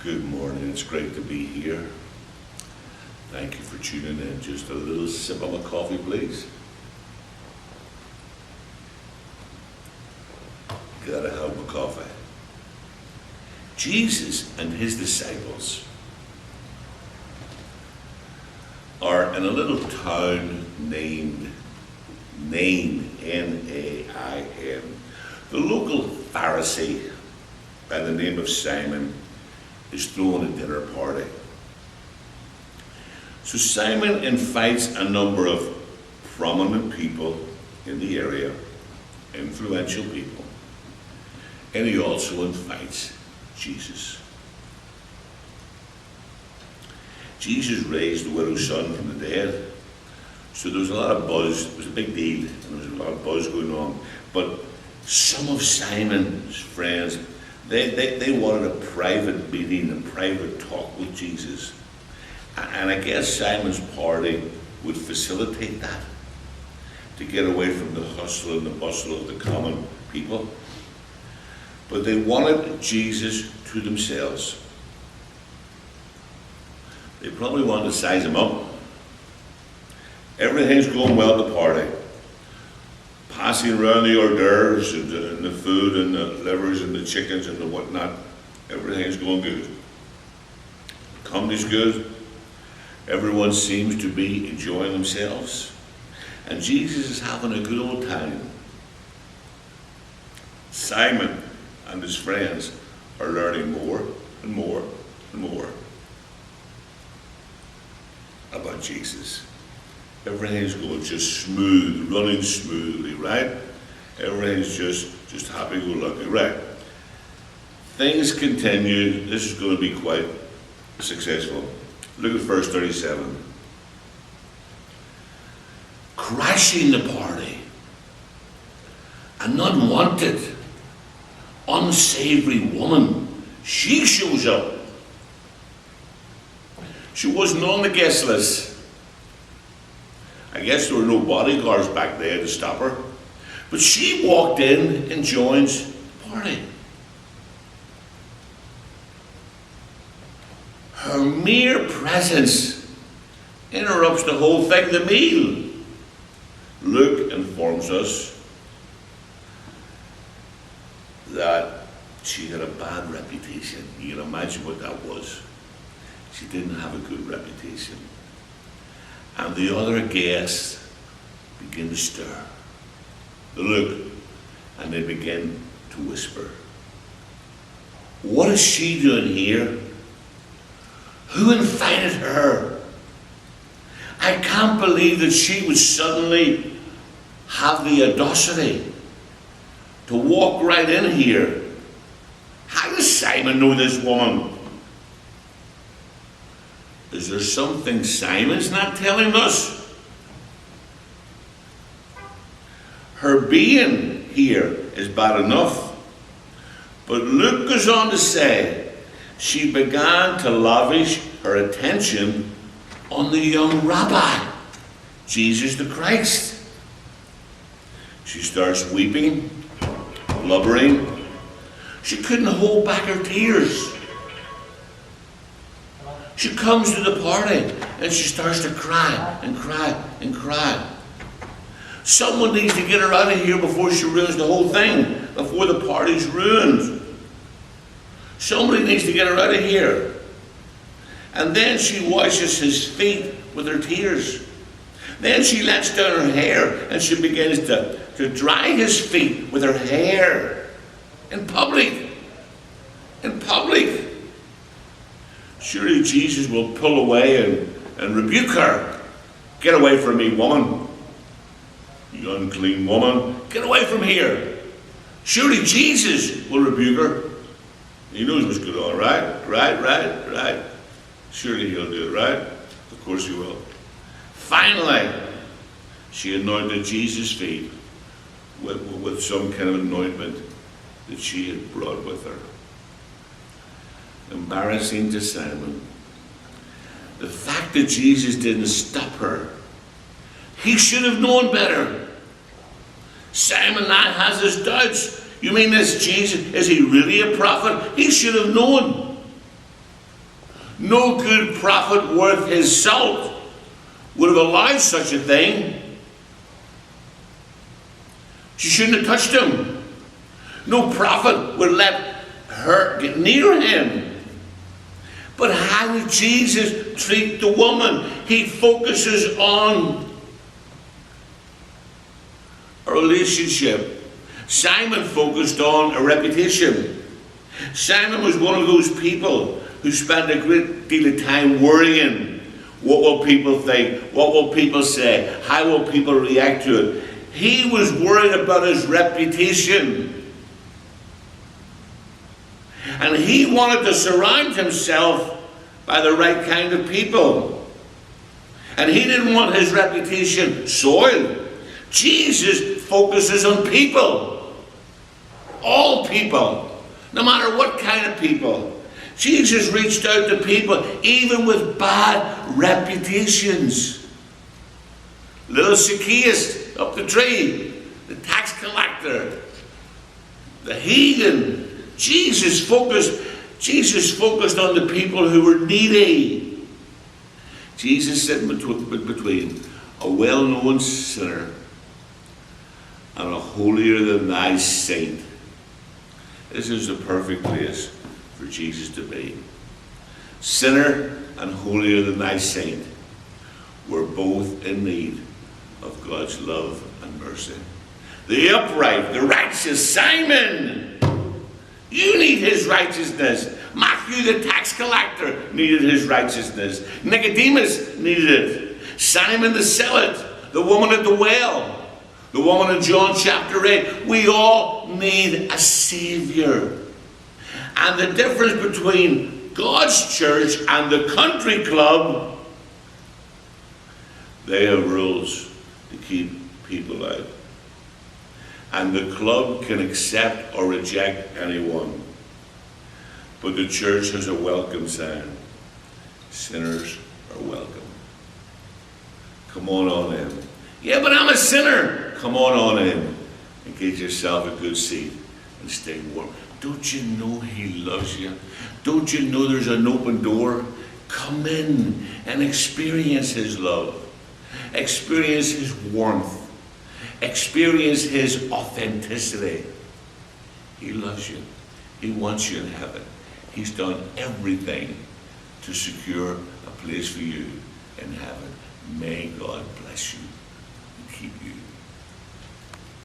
Good morning. It's great to be here. Thank you for tuning in. Just a little sip of my coffee, please. Gotta have my coffee. Jesus and his disciples are in a little town named Nain, N-A-I-N. The local Pharisee by the name of Simon is throwing a dinner party. So Simon invites a number of prominent people in the area, influential people, and he also invites Jesus. Jesus raised the widow's son from the dead, so there was a lot of buzz. It was a big deal, and there was a lot of buzz going on. But some of Simon's friends, they wanted a private meeting, a private talk with Jesus. And I guess Simon's party would facilitate that, to get away from the hustle and the bustle of the common people. But they wanted Jesus to themselves. They probably wanted to size him up. Everything's going well at the party. Passing around the hors d'oeuvres and the food and the livers and the chickens and the whatnot. Everything's going good. Company's good. Everyone seems to be enjoying themselves. And Jesus is having a good old time. Simon and his friends are learning more and more and more about Jesus. Everything's going just smooth, running smoothly, right? Everything's just happy-go-lucky, right? Things continue. This is going to be quite successful. Look at verse 37. Crashing the party, an unwanted, unsavory woman, she shows up. She wasn't on the guest list. I guess there were no bodyguards back there to stop her. But she walked in and joins the party. Her mere presence interrupts the whole thing, the meal. Luke informs us that she had a bad reputation. You can imagine what that was. She didn't have a good reputation. And the other guests begin to stir. They look, and they begin to whisper. What is she doing here? Who invited her? I can't believe that she would suddenly have the audacity to walk right in here. How does Simon know this woman? Is there something Simon's not telling us? Her being here is bad enough. But Luke goes on to say, she began to lavish her attention on the young rabbi, Jesus the Christ. She starts weeping, blubbering. She couldn't hold back her tears. She comes to the party and she starts to cry and cry and cry. Someone needs to get her out of here before she ruins the whole thing, before the party's ruined. Somebody needs to get her out of here. And then she washes his feet with her tears. Then she lets down her hair and she begins to dry his feet with her hair in public. In public. Surely Jesus will pull away and rebuke her. Get away from me, woman. You unclean woman. Get away from here. Surely Jesus will rebuke her. He knows what's going on, right? Right. Surely he'll do it, right? Of course he will. Finally, she anointed Jesus' feet with some kind of anointment that she had brought with her. Embarrassing to Simon. The fact that Jesus didn't stop her. He should have known better. Simon now has his doubts. You mean this Jesus, is he really a prophet? He should have known. No good prophet worth his salt would have allowed such a thing. She shouldn't have touched him. No prophet would let her get near him. But how did Jesus treat the woman? He focuses on a relationship. Simon focused on a reputation. Simon was one of those people who spent a great deal of time worrying. What will people think? What will people say? How will people react to it? He was worried about his reputation. And he wanted to surround himself by the right kind of people. And he didn't want his reputation soiled. Jesus focuses on people. All people. No matter what kind of people. Jesus reached out to people even with bad reputations. Little Zacchaeus up the tree, the tax collector, the heathen. Jesus focused on the people who were needy. Jesus sat between a well-known sinner and a holier-than-thou saint. This is the perfect place for Jesus to be. Sinner and holier-than-thou saint were both in need of God's love and mercy. The upright, the righteous Simon, you need his righteousness. Matthew the tax collector needed his righteousness. Nicodemus needed it. Simon the Zealot, the woman at the well, the woman in John chapter 8. We all need a Savior. And the difference between God's church and the country club, they have rules to keep people out. And the club can accept or reject anyone. But the church has a welcome sign. Sinners are welcome. Come on in. Yeah, but I'm a sinner. Come on in and get yourself a good seat and stay warm. Don't you know he loves you? Don't you know there's an open door? Come in and experience his love. Experience his warmth. Experience his authenticity. He loves you. He wants you in heaven. He's done everything to secure a place for you in heaven. May God bless you.